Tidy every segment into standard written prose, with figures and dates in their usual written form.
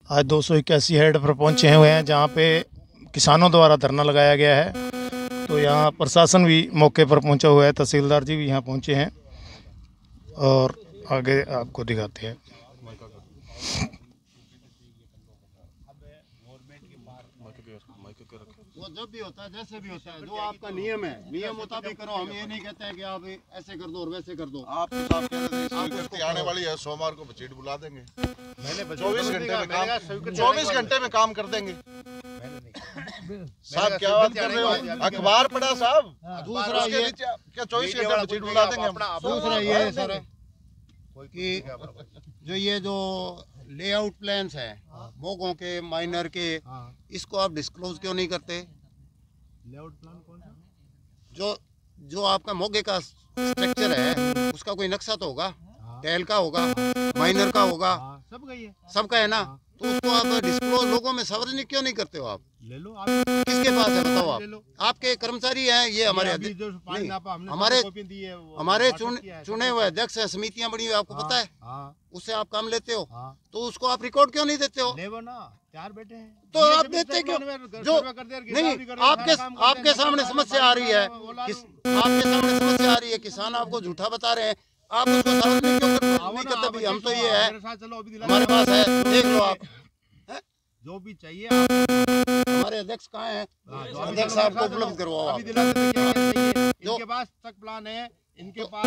आज 281 हेड पर पहुंचे हुए हैं जहां पे किसानों द्वारा धरना लगाया गया है। तो यहाँ प्रशासन भी मौके पर पहुंचा हुआ है, तहसीलदार जी भी यहाँ पहुंचे हैं और आगे आपको दिखाते हैं। वो जब भी होता है जैसे भी होता है, जो आपका नियम है नियम मुताबिक करो। हम ये नहीं कहते हैं कि आप ऐसे कर दो और वैसे कर दो। आप आने वाली है, सोमवार को बजट बुला देंगे। मैंने 24 घंटे में काम कर देंगे। साहब क्या बात कर रहे हो? अखबार पढ़ा साहब। दूसरा ये क्या 24 घंटे बजट बुला देंगे? दूसरा ये है सर कि जो लेआउट प्लान्स है मोगों के माइनर के, इसको आप डिस्क्लोज क्यों नहीं करते? लेआउट प्लान कौन सा? जो आपका मोगे का स्ट्रक्चर है उसका कोई नक्शा तो होगा, टेल का होगा, माइनर का होगा, सबका है ना। तो उसको आप डिस्क्लोज लोगों में सार्वजनिक क्यों नहीं करते हो? आप ले लो, आप किसके पास है बताओ? आप आपके कर्मचारी हैं, ये हमारे हमारे चुने हुए अध्यक्ष हैं, समितियां बनी हुई, आपको पता है, उससे आप काम लेते हो। तो उसको आप रिकॉर्ड क्यों नहीं देते हो? चार बैठे हैं तो आप देते क्यों? जो नहीं, आपके सामने समस्या आ रही है, आपके सामने समस्या आ रही है, किसान आपको झूठा बता रहे हैं, आप उसको सार्वजनिक क्यों नहीं करते? भाई हम तो ये है, हमारे पास है, देख लो आप जो भी चाहिए। हमारे अध्यक्ष कहाँ हैं? अध्यक्ष साहब को उपलब्ध करवाओ। इनके पास तक प्लान है, इनके पास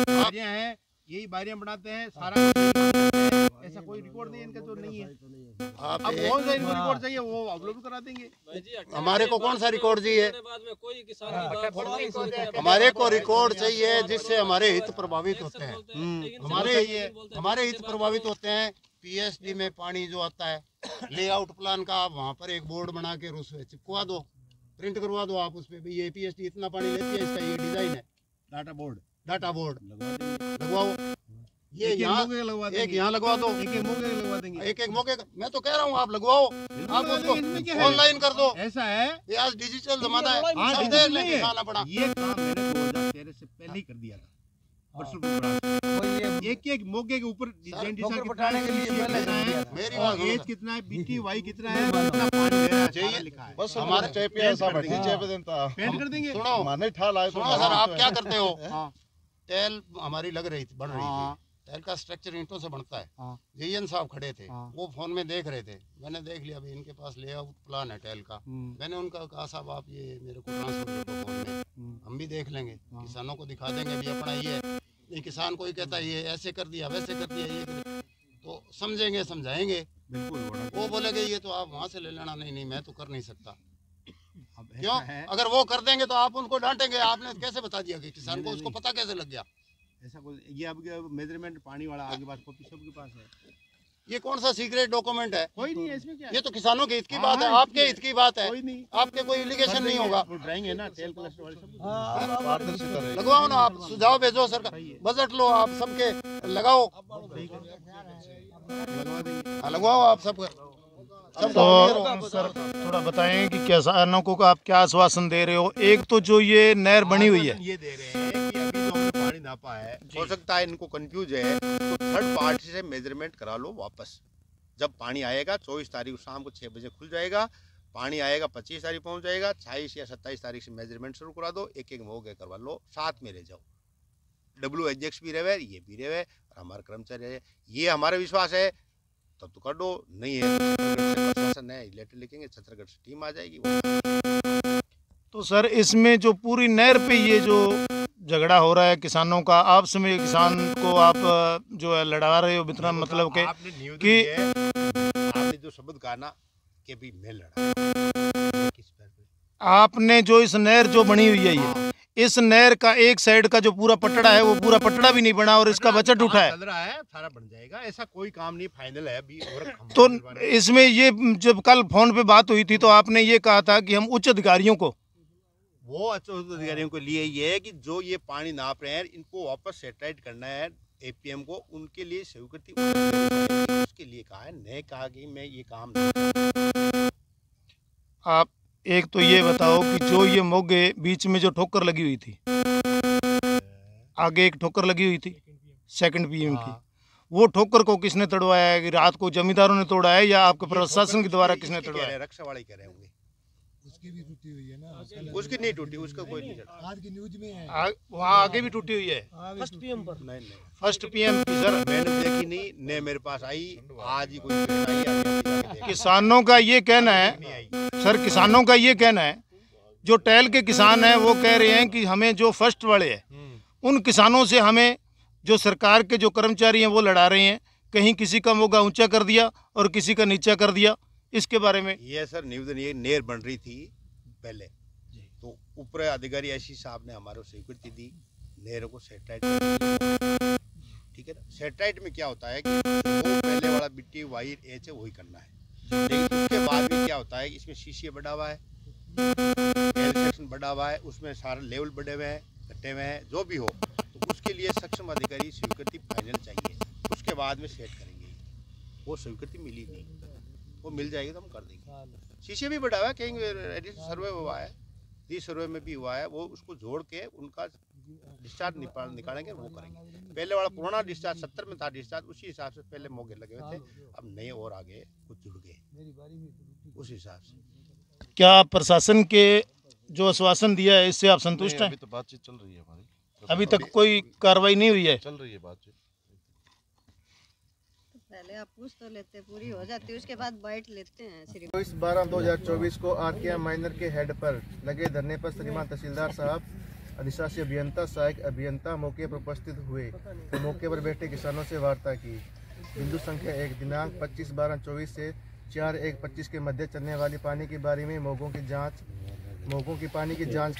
बारियां हैं, यही बारियां बनाते हैं, सारा ऐसा कोई रिकॉर्ड नहीं है इनका जो नहीं है। अब कौन सा इनको रिकॉर्ड चाहिए वो अपलोड करा देंगे। हमारे को कौन सा रिकॉर्ड चाहिए? हमारे को रिकॉर्ड चाहिए जिससे हमारे हित प्रभावित होते हैं। हमारे हित प्रभावित होते हैं। पीएचडी में पानी जो आता है, लेआउट प्लान का आप वहाँ पर एक बोर्ड बना के उस पे चिपकवा दो, प्रिंट करवा दो आप उस पे, ये पीएचडी इतना पानी लेती है, इसका ये डिजाइन है। डाटा बोर्ड लगवाओ। ये एक यहाँ लगवा दो, एक मौके का। मैं तो कह रहा हूँ आप लगवाओ, आप उसको ऑनलाइन कर दो। ऐसा है ये आज डिजिटल जमाना है, सब देख ले किसान अपना। ये काम मैंने 2013 से पहले ही कर दिया था। एक मौके के ऊपर डिजाइन बताने के लिए मेरी एज कितना है, बीटीवाई कितना है, कितना पानी ले रहा है, लिखा है। बस हमारे चेपे ऐसा बैठी चेपे देता पेंट कर देंगे। सुनो माने ठाल आए। सुनो सर, आप क्या करते हो? टेल हमारी लग रही थी, बन रही थी। टेल का स्ट्रक्चर ईंटों से बनता है। जेईएन साहब खड़े थे, वो फोन में देख रहे थे, मैंने देख लिया अभी इनके पास लेआउट प्लान है टेल का। मैंने उनका कहा साहब आप ये मेरे को ट्रांसफर कर दो फोन में, हम भी देख लेंगे, किसानों को दिखा देंगे भी अपना ये है। ये किसान कोई कहता है ये ऐसे कर दिया, वैसे कर दिया, ये तो समझेंगे, समझाएंगे। वो बोलेगे ये तो आप वहाँ से ले लेना। नहीं, मैं तो कर नहीं सकता। क्यों? अगर वो कर देंगे तो आप उनको डांटेंगे। आपने कैसे बता दिया कि किसान को, उसको पता कैसे लग गया? ऐसा कोई ये आपके मेजरमेंट पानी वाला आपके पास कॉपी सबके पास है। ये कौन सा सीक्रेट डॉक्यूमेंट है? कोई नहीं है इसमें। क्या ये तो किसानों के हित की बात है, आपके हित की बात है। कोई नहीं, आपके कोई एलिगेशन नहीं होगा। ड्राइंग है ना, टेल क्लस्टर वाले सब लगवाओ ना, आप सुझाव भेजो सरकार, बजट लो आप सबके, लगाओ, लगवाओ आप सब। तो सर थोड़ा बताएं कि किसानों को आप क्या आश्वासन दे रहे हो? एक तो जो ये नहर बनी हुई है, ये दे रहे हैं कि अभी जो हमने पानी नापा है, हो सकता है इनको कंफ्यूज है, तो थर्ड पार्टी से मेजरमेंट करा लो वापस। जब पानी आएगा 24 तारीख शाम को 6 बजे खुल जाएगा, पानी आएगा 25 तारीख पहुंच जाएगा, 26 या 27 तारीख से मेजरमेंट शुरू करा दो, एक मौके करवा लो, साथ में ले जाओ। WH भी रहे, ये भी रहे, और हमारे कर्मचारी रहे, ये हमारा विश्वास है। तब तो कर दो, नहीं है प्रशासन है, लेटर लिखेंगे, छत्तीसगढ़ से टीम आ जाएगी। तो सर इसमें जो पूरी नहर पे ये जो झगड़ा हो रहा है किसानों का, आपस में किसान को आप जो है लड़ा रहे हो, इतना मतलब कि आपने जो शब्द कहा ना कि भी मैं लड़ा, किस पर? आपने जो इस नहर जो बनी हुई है, ये इस नहर का एक साइड का जो पूरा पटड़ा है वो पूरा पटड़ा भी नहीं बना और इसका बजट उठा है। चल रहा है, सारा बन जाएगा, ऐसा कोई काम नहीं, फाइनल है अभी। तो इसमें ये जब कल फोन पे बात हुई थी तो आपने ये कहा था कि हम उच्च अधिकारियों को, वो उच्च अधिकारियों के लिए ये है कि जो ये पानी नाप रहे हैं इनको वापस सेटेलाइट करना है एपीएम को, उनके लिए स्वीकृति उसके लिए कहा है, नहीं कहा कि मैं ये काम नहीं। आप एक तो ये बताओ कि जो ये मोगे बीच में जो ठोकर लगी हुई थी, आगे एक ठोकर लगी हुई थी 2nd PM की, वो ठोकर को किसने तोड़वाया है? कि रात को जमींदारों ने तोड़ा है या आपके प्रशासन के द्वारा किसने तोड़वाया? रक्षा वाले कह रहे होंगे। उसकी भी टूटी हुई है ना? उसकी नहीं टूटी, उसका कोई नहीं चढ़ा। आज की न्यूज में है वहाँ आगे भी टूटी हुई है फर्स्ट पीएम पर। नहीं फर्स्ट पीएम की सर मैंने देखी नहीं, ने मेरे पास आई आज ही कोई। किसानों का ये कहना है सर, किसानों का ये कहना है, जो टैल के किसान हैं वो कह रहे हैं कि हमें जो फर्स्ट वाले हैं उन किसानों से हमें जो सरकार के जो कर्मचारी हैं वो लड़ा रहे हैं, कहीं किसी का मोगा ऊंचा कर दिया और किसी का नीचा कर दिया। इसके बारे में ये सर निवेदन, ये नेर बन रही थी पहले, तो ऊपर अधिकारी ऐसी साहब ने हमारे स्वीकृति दी नेर को सेटेलाइट, ठीक है ना। सेटेलाइट में क्या होता है कि वो पहले वाला मिट्टी वायर एच है वही करना है, लेकिन उसके बाद में क्या होता है कि इसमें शीशे बढ़ा हुआ है, एल सेक्शन बढ़ा हुआ है, उसमें सारे लेवल बढ़े हुए हैं, कटे हुए हैं, जो भी हो, तो उसके लिए सक्षम अधिकारी स्वीकृति फाइनल चाहिए, उसके बाद में सेट करेंगे। वो स्वीकृति मिली नहीं, वो मिल जाएगी तो हम कर देंगे। शीशे भी बढ़ा हुआ है, कहीं सर्वे हुआ है, 30 सर्वे में भी हुआ है, वो उसको जोड़ के उनका डिस्चार्ज निकालेंगे, वो करेंगे। पहले वाला पुराना डिस्चार्ज 70 में था डिस्चार्ज, उसी हिसाब से पहले मोगे लगे हुए थे, अब नए और आगे कुछ जुड़ गए उस हिसाब से। क्या प्रशासन के जो आश्वासन दिया है इससे आप संतुष्ट हैं? अभी तो बातचीत चल रही है हमारी, अभी तक कोई कार्रवाई नहीं हुई है? चल रही है बातचीत। पहले आप पूछ तो लेते, पूरी हो जाती, उसके बाद बैठ लेते हैं। 24/12/2024 को आरकेएम माइनर के हेड पर लगे धरने पर श्रीमान तहसीलदार साहब, अधिशासी अभियंता, सहायक अभियंता मौके पर उपस्थित हुए तो मौके पर बैठे किसानों से वार्ता की। बिंदु संख्या 1 दिनांक 25/12/24 से 4/1/25 के मध्य चलने वाली पानी की बारी में मोगों की पानी की जांच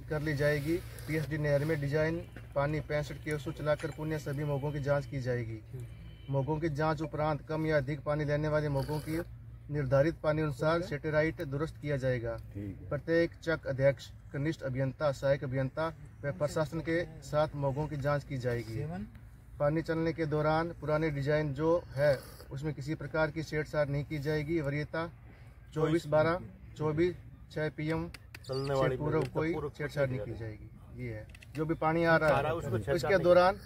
कर ली जाएगी। पीएचडी नहर में डिजाइन पानी 65 क्यूसेक चलाकर पुण्य सभी मोगों की जांच की जाएगी। मोगों की जांच उपरांत कम या अधिक पानी लेने वाले मोगों की निर्धारित पानी अनुसार सेटेलाइट दुरुस्त किया जाएगा। प्रत्येक चक अध्यक्ष, कनिष्ठ अभियंता, सहायक अभियंता व प्रशासन के साथ मोगों की जांच की जाएगी। पानी चलने के दौरान पुराने डिजाइन जो है उसमें किसी प्रकार की छेड़छाड़ नहीं की जाएगी। वरीयता 24/12/24 6 PM से पूर्व कोई छेड़छाड़ नहीं की जाएगी। ये है जो भी पानी आ रहा है उसके दौरान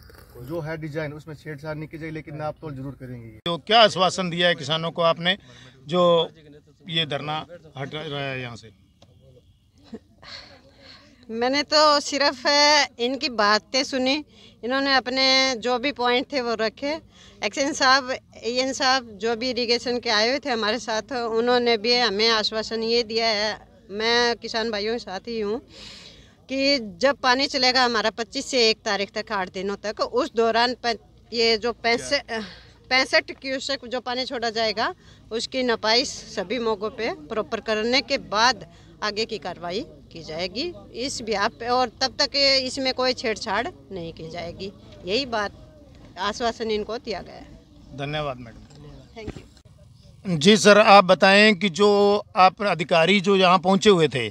जो है डिजाइन उसमें छेड़छाड़ नहीं की जाएगी, लेकिन नाप तोल जरूर करेंगे। तो क्या आश्वासन दिया है किसानों को आपने जो ये धरना हट रहा है यहाँ से? मैंने तो सिर्फ इनकी बातें सुनी, इन्होंने अपने जो भी पॉइंट थे वो रखे। एक्शन साहब, एन साहब जो भी इरिगेशन के आए हुए थे हमारे साथ, उन्होंने भी हमें आश्वासन ये दिया है, मैं किसान भाइयों के साथ ही हूँ, कि जब पानी चलेगा हमारा 25 से 1 तारीख तक 8 दिनों तक, उस दौरान ये जो 65 क्यूसेक जो पानी छोड़ा जाएगा उसकी नपाई सभी मोगों पे प्रॉपर करने के बाद आगे की कार्रवाई की जाएगी इस ब्याह पे, और तब तक इसमें कोई छेड़छाड़ नहीं की जाएगी। यही बात आश्वासन इनको दिया गया है। धन्यवाद मैडम। Thank you. जी सर, आप बताएं कि जो आप अधिकारी जो यहाँ पहुँचे हुए थे,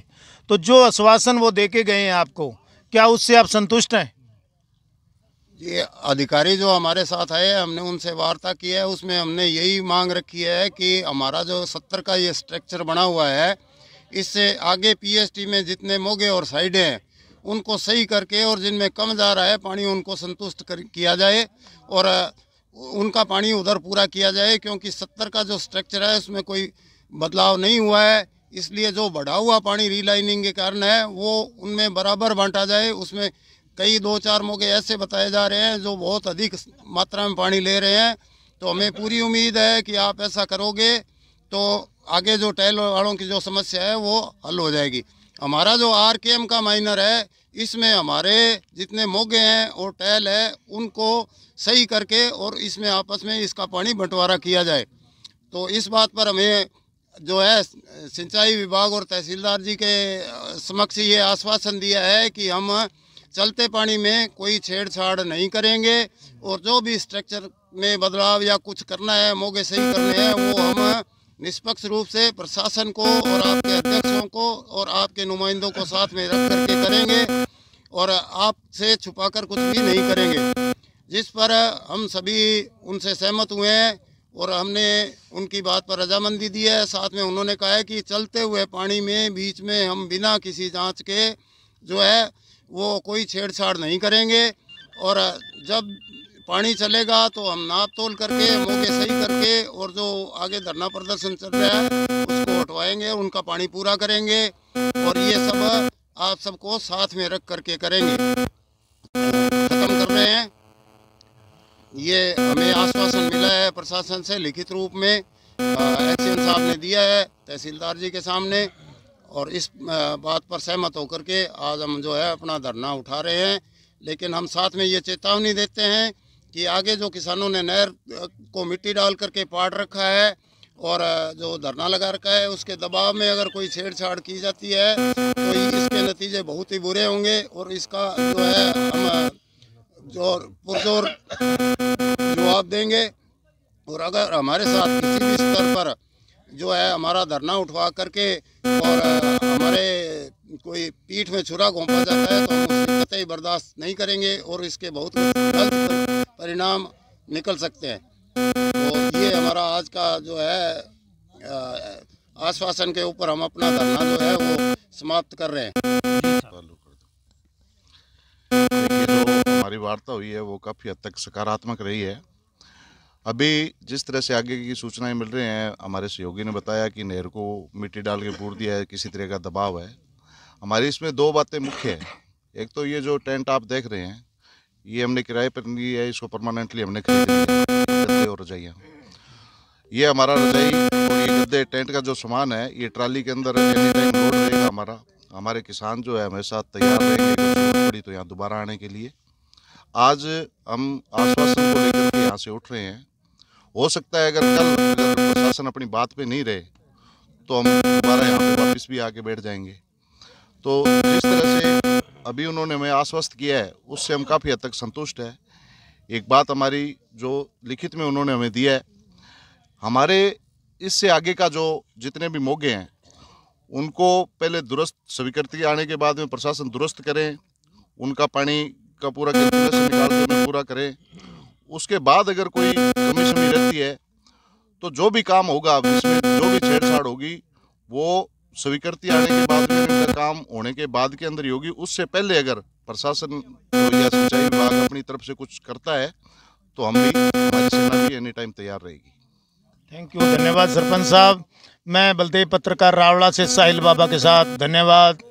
तो जो आश्वासन वो देके गए हैं आपको, क्या उससे आप संतुष्ट हैं? ये अधिकारी जो हमारे साथ आए, हमने उनसे वार्ता की है, उसमें हमने यही मांग रखी है कि हमारा जो 70 का ये स्ट्रक्चर बना हुआ है, इससे आगे पीएचडी में जितने मोगे और साइडें हैं उनको सही करके, और जिनमें कम जा रहा है पानी उनको संतुष्ट किया जाए और उनका पानी उधर पूरा किया जाए, क्योंकि 70 का जो स्ट्रक्चर है उसमें कोई बदलाव नहीं हुआ है। इसलिए जो बढ़ा हुआ पानी रीलाइनिंग के कारण है वो उनमें बराबर बांटा जाए। उसमें कई 2-4 मोगे ऐसे बताए जा रहे हैं जो बहुत अधिक मात्रा में पानी ले रहे हैं, तो हमें पूरी उम्मीद है कि आप ऐसा करोगे तो आगे जो टैल वालों की जो समस्या है वो हल हो जाएगी। हमारा जो आरकेएम का माइनर है, इसमें हमारे जितने मोगे हैं और टैल है उनको सही करके और इसमें आपस में इसका पानी बंटवारा किया जाए। तो इस बात पर हमें जो है सिंचाई विभाग और तहसीलदार जी के समक्ष ये आश्वासन दिया है कि हम चलते पानी में कोई छेड़छाड़ नहीं करेंगे, और जो भी स्ट्रक्चर में बदलाव या कुछ करना है, मोगे सही करने हैं, वो हम निष्पक्ष रूप से प्रशासन को और आपके अध्यक्षों को और आपके नुमाइंदों को साथ में रख करके करेंगे, और आपसे छुपाकर कुछ भी नहीं करेंगे। जिस पर हम सभी उनसे सहमत हुए हैं और हमने उनकी बात पर रजामंदी दी है। साथ में उन्होंने कहा है कि चलते हुए पानी में बीच में हम बिना किसी जांच के जो है वो कोई छेड़छाड़ नहीं करेंगे, और जब पानी चलेगा तो हम नाप तोल करके मौके सही करके और जो आगे धरना प्रदर्शन चल रहा है उसको हटवाएंगे, उनका पानी पूरा करेंगे और ये सब आप सबको साथ में रख करके करेंगे। ख़त्म कर रहे हैं। ये हमें आश्वासन मिला है प्रशासन से लिखित रूप में, एक्शन साहब ने दिया है तहसीलदार जी के सामने, और इस बात पर सहमत होकर के आज हम जो है अपना धरना उठा रहे हैं। लेकिन हम साथ में ये चेतावनी देते हैं कि आगे जो किसानों ने नहर को मिट्टी डाल करके पाट रखा है और जो धरना लगा रखा है उसके दबाव में अगर कोई छेड़छाड़ की जाती है तो इसके नतीजे बहुत ही बुरे होंगे और इसका जो है हम पुरजोर जवाब देंगे। और अगर हमारे साथ किसी भी स्तर पर जो है हमारा धरना उठवा करके और हमारे कोई पीठ में छुरा घोंपा जाता है तो हम उसकी कतई बर्दाश्त नहीं करेंगे और इसके बहुत गलत परिणाम निकल सकते हैं। तो ये हमारा आज का जो है आश्वासन के ऊपर हम अपना धरना जो है वो समाप्त कर रहे हैं। देखिए, जो हमारी वार्ता हुई है वो काफ़ी हद तक सकारात्मक रही है। अभी जिस तरह से आगे की सूचनाएं मिल रही हैं, हमारे सहयोगी ने बताया कि नहर को मिट्टी डाल के पूर दिया है, किसी तरह का दबाव है। हमारी इसमें दो बातें मुख्य है। एक तो ये जो टेंट आप देख रहे हैं ये हमने किराए पर ली है, इसको परमानेंटली हमने खरीद लिया है, गद्दे और रजाइयाँ। ये हमारा रजाई और ये गद्दे टेंट का जो सामान है ये ट्राली के अंदर एनी टाइम लोड रहेगा हमारा। हमारे किसान जो है हमेशा तैयार रहेंगे जरूरत पड़ी तो यहाँ दोबारा आने के लिए। आज हम आश्वासन को लेकर के यहाँ से उठ रहे हैं। हो सकता है अगर कल प्रशासन अपनी बात पे नहीं रहे तो हम दोबारा यहाँ पे वापस भी आके बैठ जाएंगे। तो जिस तरह से अभी उन्होंने हमें आश्वस्त किया है उससे हम काफ़ी हद तक संतुष्ट है। एक बात हमारी जो लिखित में उन्होंने हमें दिया है, हमारे इससे आगे का जो जितने भी मोगे हैं उनको पहले दुरुस्त स्वीकृति आने के बाद में प्रशासन दुरुस्त करें, उनका पानी का पूरा कैलकुलेशन निकाल के पूरा करें। उसके बाद अगर कोई कमी शमी रहती है तो जो भी काम होगा इसमें जो भी छेड़छाड़ होगी वो स्वीकृति आने के बाद में इनका काम होने के बाद के अंदर ही होगी। उससे पहले अगर प्रशासन या सिंचाई विभाग अपनी तरफ से कुछ करता है तो हम भी, हमारी सेना भी एनी टाइम तैयार रहेगी। थैंक यू, धन्यवाद सरपंच साहब। मैं बलदेव पत्रकार रावड़ा से साहिल बाबा के साथ, धन्यवाद।